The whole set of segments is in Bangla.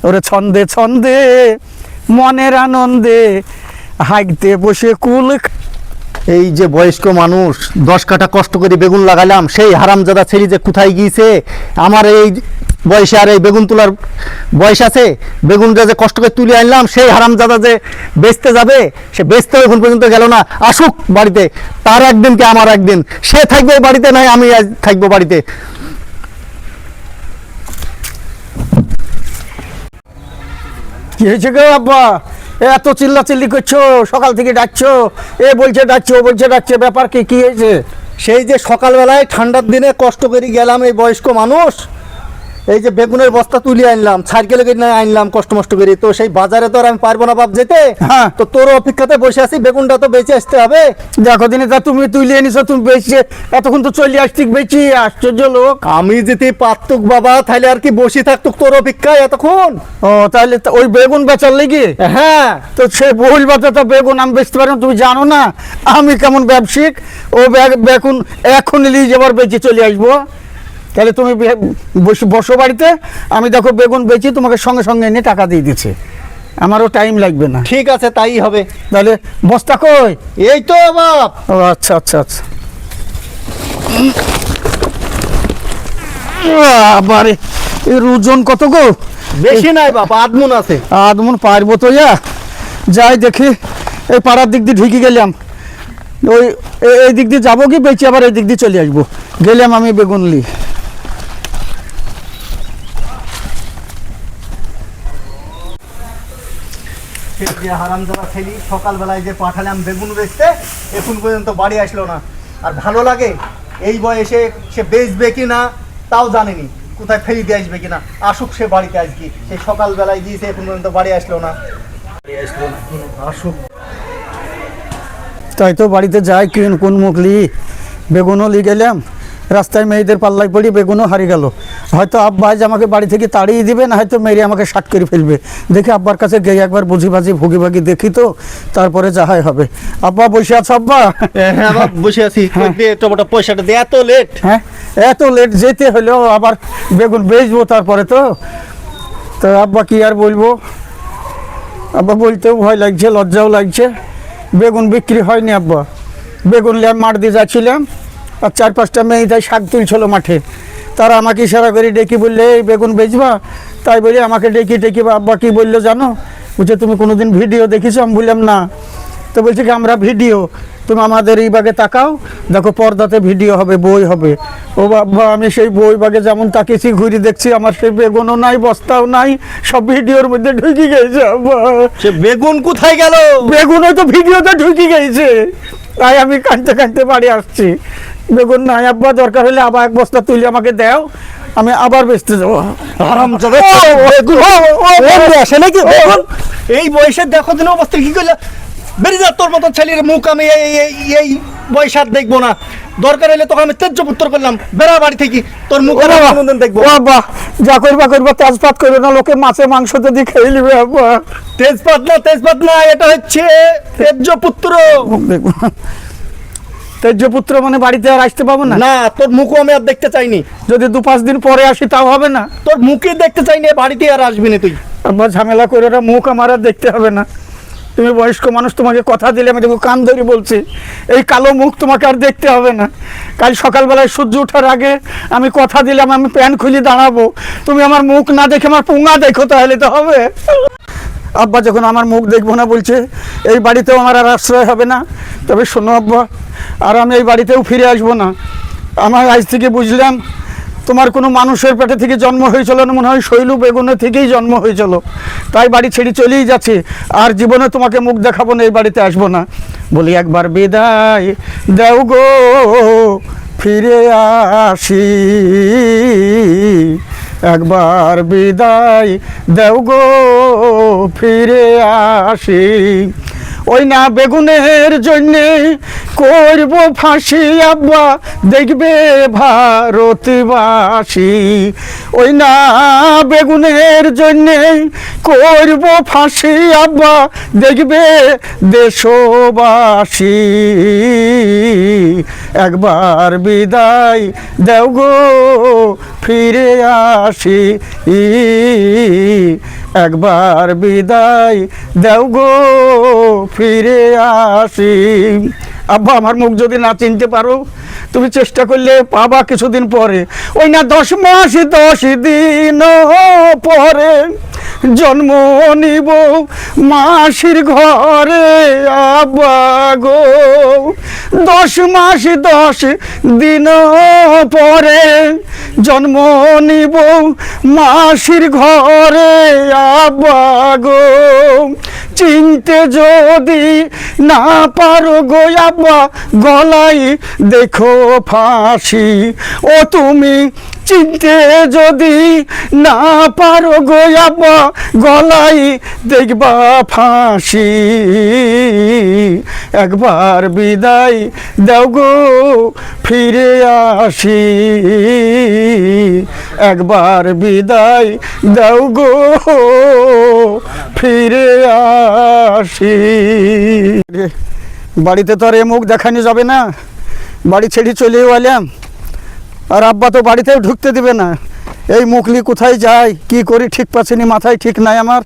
ওরে ছন্দে ছন্দে মনের আনন্দে হাইতে বসে কুল। এই যে বয়স্ক মানুষ 10 কাঠা কষ্ট করে বেগুন লাগালাম, সেই হারামজাদা ছেলে যে কোথায় গিয়েছে? আমার এই বয়সে আর এই বেগুন তোলার বয়স আছে? বেগুনটা যে কষ্ট করে তুলে আনলাম, সেই হারামজাদা যে বেচতে যাবে, সে বেচতে এখন পর্যন্ত গেল না। আসুক বাড়িতে, তার একদিন কি আমার একদিন, সে থাকবে বাড়িতে, নাই আমি আজ থাকবো বাড়িতে। কি হয়েছে গো আব্বা, এত চিল্লাচিল্লি করছো? সকাল থেকে ডাকছো, এ বলছে ডাকছে, ও বলছে ডাকছে, ব্যাপার কি? কি হয়েছে? সেই যে সকালবেলায় ঠান্ডার দিনে কষ্ট করে গেলাম, এই বয়স্ক মানুষ এই যে বেগুনের বস্তা তুলে আনলাম, সাইকেলে কিনে আনলাম কষ্ট মষ্ট করে, তো সেই বাজারে তো আর আমি পারবো না বাপ যেতে। হ্যাঁ। তো তোর অপেক্ষাতে বসে আছি, বেগুনটা তো বেঁচে আসতে হবে। দেখো দিনে তা তুমি তুলে এনেছো, তুমি বেচছে, এতক্ষণ তো চলে আসছি বেচি। আশ্চর্য লোক। আমি যদি পারতুক বাবা, তাহলে আর কি বসে থাকতুক তোর অপেক্ষায় এতক্ষণ? ও তাহলে ওই বেগুন বেচার লেগে? হ্যাঁ। তো সে বহুল বাজার তো বেগুন আমি বেচতে পারি না, তুমি জানো না আমি কেমন ব্যবসায়িক। ও বেগুন এখন নিয়ে যাবার বেচে চলে আসবো। তাহলে তুমি বসো বাড়িতে, আমি দেখো বেগুন বেচি, তোমাকে সঙ্গে সঙ্গে এনে টাকা দিয়ে দিচ্ছে, আমারও টাইম লাগবে না। ঠিক আছে, তাই হবে। তাহলে বস্তা কই? এই তো বাপ। ও আচ্ছা আচ্ছা আচ্ছা। আবারে এর ওজন কত গো? বেশি নাই বাপ, আধমন আছে। আদমন পারবো তো? যাই দেখি, এই পাড়ার দিক দিয়ে ঢুকে গেলাম, ওই এই দিক দিয়ে যাবো কি বেঁচে আবার এই দিক দিয়ে চলে আসবো। গেলাম আমি বেগুন লি। হারামজাদা ছেলে সকালবেলায় যে পাঠালাম বেগুন বেচতে, এখন পর্যন্ত বাড়ি আসলো না। আর ভালো লাগে এই বয়সে সে বেচবে কি না তাও জানেনি, কোথায় ফেরি দিয়ে আসবে কিনা। আসুক সে বাড়িতে আজকে, সেই সকালবেলায় গিয়েছে, এখন পর্যন্ত বাড়ি আসলো না। আসুক। তাই তো বাড়িতে যাই, কোন মুখলি বেগুনও লি গেলাম, রাস্তায় মেয়েদের পাল্লাই পড়ি বেগুনও হারিয়ে গেল। হয়তো আব্বা আজ আমাকে বাড়ি থেকে তাড়িয়ে দিবে, না হয়তো মেরে আমাকে শাট করে ফেলবে। দেখি আব্বার কাছে গিয়ে একবার বুঝি বাজি ভুগি ভাগি দেখি, তো তারপরে যাহাই হবে। আব্বা বসে আছো? আব্বা হ্যাঁ বসে আছি। টমেটো পয়সাটা দিয়ে এত লেট? হ্যাঁ এত লেট যেতে হলেও আবার বেগুন বেচবো তারপরে তো। তো আব্বা কি আর বলবো, আব্বা বলতেও ভয় লাগছে, লজ্জাও লাগছে। বেগুন বিক্রি হয়নি আব্বা। বেগুন নিয়ে মাঠ দিয়ে যাচ্ছিলাম, আর 4-5টা মেয়ে তাই শাক তুলছিল মাঠে, তারা আমাকে ইশারা করে ডেকে বললে এই বেগুন বেচবা। তাই বলি আমাকে ডেকে আব্বা কি বললো জানো? বলছে তুমি কোনোদিন ভিডিও দেখেছো? আমি বললাম না। তো বলছে কি আমরা ভিডিও, তুমি আমাদের এই বাগে তাকাও, দেখো পর্দাতে ভিডিও হবে, বই হবে। ও বাবা, আমি সেই বই বাগে যেমন তাকিয়েছি, ঘুরে দেখছি আমার সেই বেগুনও নাই, বস্তাও নাই, সব ভিডিওর মধ্যে ঢুকে গেছে। আব্বা সে বেগুন কোথায় গেল? বেগুনও তো ভিডিওতে ঢুকে গেছে। তাই আমি কাঁদতে কাঁদতে বাড়ি আসছি। বেগুন নাই আব্বা, দরকার হলে আবার এক বস্তা তুলে আমাকে দাও, আমি আবার বেচতে যাবো। এই বয়সে দেখো দিন অবস্থা কি করলে। বেরিয়ে যা, তোর মতো ছেলের মুখ আমি এই বয়স আর দেখবো না। দরকার হলে তোকে আমি তেজ্যপুত্র করলাম, বেড়া বাড়ি থেকে, তোর মুখ দেখবো। বাবা যা করবা তেজপাত করবে না, লোকে মাছে মাংসতে দিয়ে খেয়ে নিবে। আব্বা তেজপাত না, এটা হচ্ছে তেজ্যপুত্র। দেখবো তেজ্যপুত্র মানে বাড়িতে আর আসতে পাবো না? না, তোর মুখও আমি আর দেখতে চাইনি। যদি 2-5 দিন পরে আসি তাও হবে না? তোর মুখে দেখতে চাইনি, বাড়িতে আর আসবি না তুই। আব্বা ঝামেলা করে ওরা, মুখ আমার আর দেখতে হবে না। তুমি বয়স্ক মানুষ, তোমাকে কথা দিলে আমি দেখো কান ধরে বলছি, এই কালো মুখ তোমাকে আর দেখতে হবে না। কাল সকালবেলায় সূর্য ওঠার আগে আমি কথা দিলাম আমি প্যান্ট খুলে দাঁড়াবো, তুমি আমার মুখ না দেখে আমার পুঙা দেখো, তাহলে তো হবে। আব্বা যখন আমার মুখ দেখবো না বলছে, এই বাড়িতেও আমার আর আশ্রয় হবে না। তবে শোনো আব্বা, আর আমি এই বাড়িতেও ফিরে আসবো না। আমার আজ থেকে বুঝলাম তোমার কোনো মানুষের পেটে থেকে জন্ম হয়েছিল না, মনে হয় শৈলু বেগুনের থেকেই জন্ম হয়েছিল। তাই বাড়ি ছেড়ে চলেই যাচ্ছে, আর জীবনে তোমাকে মুখ দেখাবো না, এই বাড়িতে আসবো না। বলি একবার বিদায় দাও গো, ফিরে আসি। একবার বিদায় দাও গো, ফিরে আসি। ওই না বেগুনের জন্যে করব ফাঁসি আব্বা, দেখবে ভারতবাসী। ওই না বেগুনের জন্যে করব ফাঁসি আব্বা, দেখবে দেশবাসী। একবার বিদায় দাও গো, ফিরে আসি। একবার বিদায় দেও গো ফিরে আসি। আব্বা আমার মুখ যদি না চিনতে পারো তুমি চেষ্টা করলে পাবা কিছুদিন পরে। ওই না 10 মাস 10 দিন পরে জন্ম নিব মাসির ঘরে আব্বা গো। 10 মাস 10 দিন পরে জন্ম নিব মাসির ঘরে আব্বা গো। চিনতে যদি না পারো গো আব্বা গলায় দেখো ফাঁসি। ও তুমি চিনতে যদি না পারো গো আব্বা গলায় দেখবা ফাঁসি। একবার বিদায় দাও গো ফিরে আসি। একবার বিদায় দাও গো ফিরে আসি। বাড়িতে তো আর এ মুখ দেখানো যাবে না, বাড়ি ছেড়ে চলেও এলাম, আর আব্বা তো বাড়িতেও ঢুকতে দেবে না। এই মুখলি কোথায় যায় কি করি ঠিক পাচ্ছিনি, মাথায় ঠিক নাই আমার।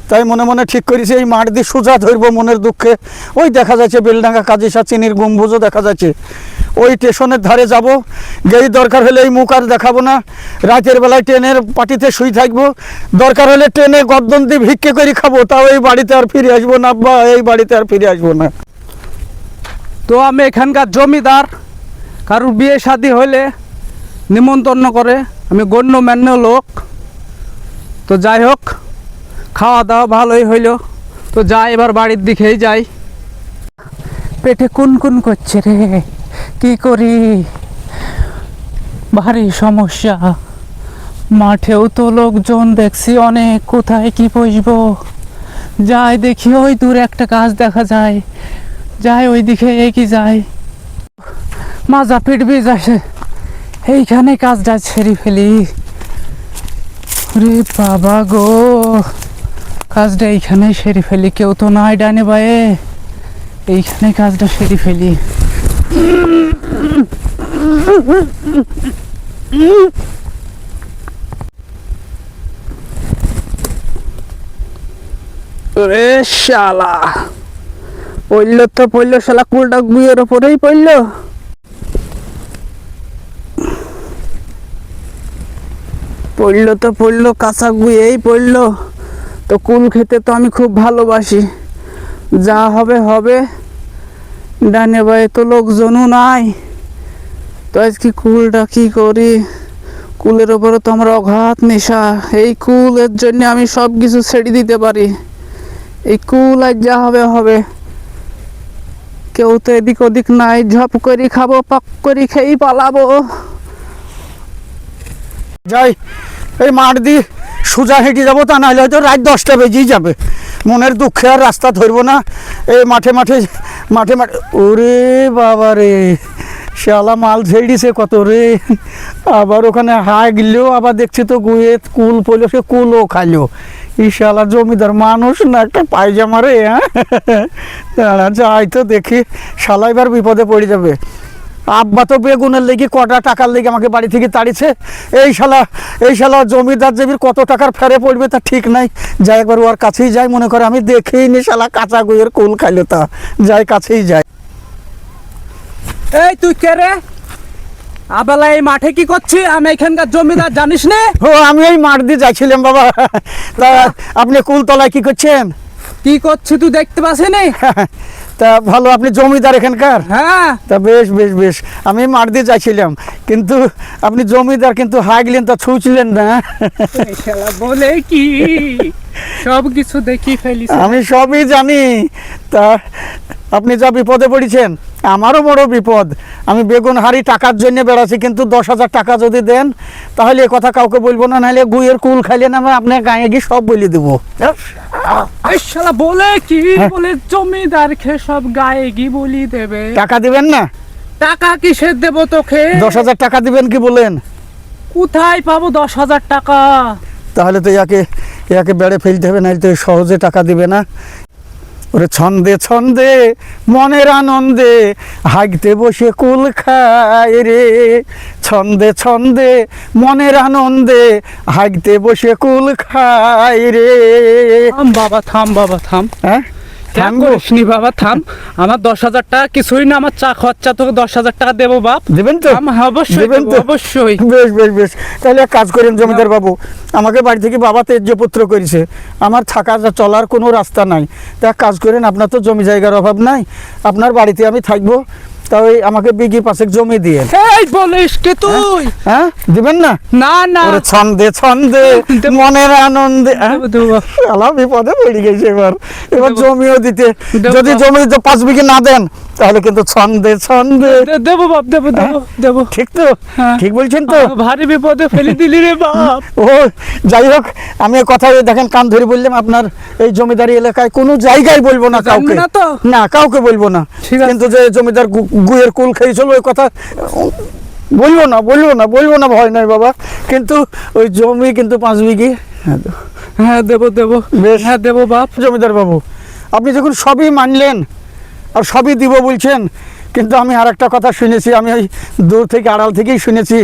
তাই মনে মনে ঠিক করেছি এই মাঠ দিয়ে সোজা ধরবো মনের দুঃখে। ওই দেখা যাচ্ছে বেলডাঙ্গা কাজিসা চিনির গম্বুজও দেখা যাচ্ছে। ওই স্টেশনের ধারে যাব, গেই দরকার হলে এই মুখ আর দেখাবো না। রাতের বেলায় ট্রেনের পাটিতে শুই থাকবো, দরকার হলে ট্রেনে গর্দন দিয়ে ভিক্ষে করে খাবো, তাও এই বাড়িতে আর ফিরে আসবো না আব্বা, এই বাড়িতে আর ফিরে আসবো না। তো আমি এখানকার জমিদার, কারোর বিয়ে শাদী হলে নিমন্ত্রণ করে, আমি গণ্যমান্য লোক। তো যাই হোক, খাওয়া দাওয়া ভালোই হইল। তো যাই এবার বাড়ির দিকেই যাই। পেটে কুনকুন করছে রে, কি করি, ভারী সমস্যা। মাঠেও তো লোকজন দেখছি অনেক, কোথায় কি বসবো। যাই দেখি ওই দূরে একটা গাছ দেখা যায়, যাই ওই দিকে এগিয়ে যাই। মাজা পিটবি যাচ্ছে, এইখানে কাজটা ছেড়ে ফেলি। রে বাবা গো, কাজটা এইখানে সেরে ফেলি, কেউ তো নাই ডানে বায়ে, এইখানে কাজটা সেরে ফেলি। রে শালা, পড়লো তো পড়লো, শালা কুলটা গুয়ের ওপরেই পড়লো। পড়লো তো পড়লো, কাঁচা গুয়েই পড়লো। তো কুল খেতে তো আমি খুব ভালোবাসি, যা হবে হবে। ডানে বায়ে তো লোকজনও নাই, তো আজকে কুলটা কি করি। কুলের ওপরে তো আমার অগাধ নেশা, এই কুলের জন্য আমি সব কিছু ছেড়ে দিতে পারি। এই কুল আজ যা হবে হবে। কেউ তো এদিক ওদিক নাই, ঝপ করে খাবো, পাক করে খেয়েই পালাবো। যাই এই মাঠ দিয়ে সোজা হেঁটে যাবো, তা নাহলে হয়তো রাত 10টা বেজেই যাবে। মনের দুঃখে আর রাস্তা ধরবো না। এই মাঠে মাঠে মাঠে মাঠে, ওরে বাবা রে, শালা মাল ঝেড়িছে কত রে। আবার ওখানে হাগলেও আবার দেখছি তো গুয়ে কুল পড়লো, সে কুলও খাইলো। ই শালা জমিদার মানুষ না একটা পায়জামা রে। হ্যাঁ যাই তো দেখি, শালা এবার বিপদে পড়ে যাবে। আব্বা তো বেগুনের লেগে কটা টাকার লেগে আমাকে বাড়ি থেকে তাড়িছে। এই শালা জমিদার জমির কত টাকার ফেরে পড়বে তা ঠিক নাই। যাই একবার ওর কাছেই যাই, মনে করে আমি দেখেই নি শালা কাঁচা গুয়ের কুল খাইলো, তা যাই কাছেই যাই। এই তুই কে রে? আবেলা এই মাঠে কি করছি? আমি এখানকার জমিদার, জানিস না? ও আমি এই মাঠ দিয়ে যাচ্ছিলাম বাবা। তা আপনি কুলতলায় কি করছেন? কি করছি তুই দেখতে পাচ্ছিস না? তা ভালো, আপনি জমিদার এখানকার? হ্যাঁ। তা বেশ বেশ বেশ, আমি মাঠ দিয়ে যাচ্ছিলাম, কিন্তু আপনি জমিদার কিন্তু হাগলেন তা ছুঁচলেন না। এই শালা বলে কি, সব কিছু দেখি ফেলিস। আমি সবই জানি। তা আপনি যা বিপদে পড়েছেন, আমারও বড় বিপদ। আমি বেগুন হারি টাকার জন্য বেড়াচ্ছি, কিন্তু 10,000 টাকা যদি দেন তাহলে এ কথা কাউকে বলবো না, নাহলে গুয়ের কুল খাইলে না আমি আপনার গায়ে গিয়ে সব বলে দেবো। এই শালা বলে কি, বলে জমিদার খে সব গায়ে গি বলি দেবে। টাকা দিবেন না? টাকা কিসের দেবো তোকে? 10,000 টাকা দিবেন কি বলেন? কোথায় পাবো 10,000 টাকা? তাহলে তো ইয়াকে বেড়ে ফেলতে হবে, নাহলে তো সহজে টাকা দিবে না। ওরে ছন্দে ছন্দে মনের আনন্দে হাগতে বসে কুল খায় রে, ছন্দে ছন্দে মনের আনন্দে হাগতে বসে কুল খায় রে। থাম বাবা, থাম বাবা, থাম। হ্যাঁ থাম করিসনি বাবা, থাম। আমার 10,000 টাকা কিছুই না, আমার চা খরচা তোকে 10,000 টাকা দেবো বাপ। দেবেন তো? থাম, অবশ্যই দেবেন দেবো, তো? অবশ্যই। বেশ বেশ বেশ, তাহলে এক কাজ করেন জমিদার বাবু, আমাকে বাড়ি থেকে বাবা তেজ্যপুত্র করেছে, আমার থাকা চলার কোনো রাস্তা নাই, তা এক কাজ করেন, আপনার তো জমি জায়গার অভাব নাই, আপনার বাড়িতে আমি থাকবো, তাই আমাকে বিঘি 5 জমি দিয়ে। এই বলিস কি তুই? হ্যাঁ দিবেন না? না না, ওরে ছন্দে ছন্দে দেব। মনের আনন্দে, হ্যাঁ? দেবো, দেবো বাপ। শালা বিপদে পড়ে গেছে এবার, এবার দেব। জমিও দিতে, দেব যদি বাপ। জমি দিতে 5 বিঘি না দেন তাহলে কিন্তু ছন্দে ছন্দে। দেবো বাপ, দেবো, দেবো, দেবো। ঠিক তো? হ্যাঁ। ঠিক বলছেন তো? ভারী বিপদে ফেলে দিলি রে বাপ। ও যাই হোক, আমি এই কথা দেখেন কান ধরে বললাম, আপনার এই জমিদারি এলাকায় কোনো জায়গায় বলবো না জানবি কাউকে, না তো? না কাউকে বলবো না, ঠিক আছে। কিন্তু যে জমিদার গুয়ের কুল খেয়েছিল ওই কথা বলবো না, বলবো না, বলবো না, ভয় নাই বাবা, কিন্তু ওই জমি কিন্তু 5 বিঘি। হ্যাঁ দেবো, দেবো, বেশ। হ্যাঁ দেবো বাপ। জমিদার বাবু, আপনি যখন সবই মানলেন আর সবই দিব বলছেন, কিন্তু আমি আর একটা কথা শুনেছি, আমি ওই দূর থেকে আড়াল থেকেই শুনেছি,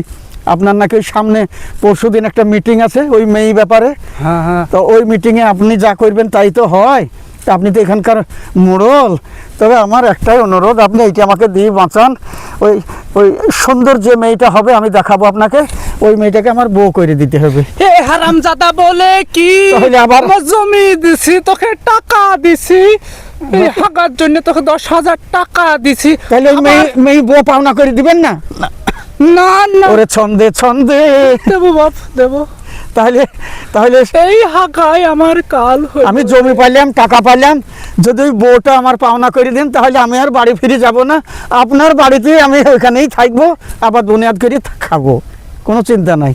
আপনার নাকি ওই সামনে পরশুদিন একটা মিটিং আছে ওই মেয়ে ব্যাপারে, হ্যাঁ হ্যাঁ। তো ওই মিটিংয়ে আপনি যা করবেন তাই তো হয়, তা আপনি তো এখানকার মোড়ল, তবে আমার একটাই অনুরোধ, আপনি এইটা আমাকে দিয়ে বাঁচান, ওই ওই সুন্দর যে মেয়েটা হবে আমি দেখাবো আপনাকে, ওই মেয়েটাকে আমার বউ করে দিতে হবে। এ হারামজাদা বলে কি? তাহলে আবার? আমার জমি দিছি, তোকে টাকা দিছি, এই হাগার জন্য তোকে 10,000 টাকা দিছি। তাহলে ওই মেয়ে বউ পাওনা করে দিবেন না? না না, ওরে ছন্দে ছন্দে, দেবো বাপ, দেবো। তাহলে তাহলে এই হাগায় আমার কাল হলো। আমি জমি পাইলাম, টাকা পাইলাম, যদি ওই বউটা আমার পাওনা করে দেন তাহলে আমি আর বাড়ি ফিরে যাব না, আপনার বাড়িতে আমি ওইখানেই থাকবো, আবার বুনিয়াদ করে খাবো, কোনো চিন্তা নাই।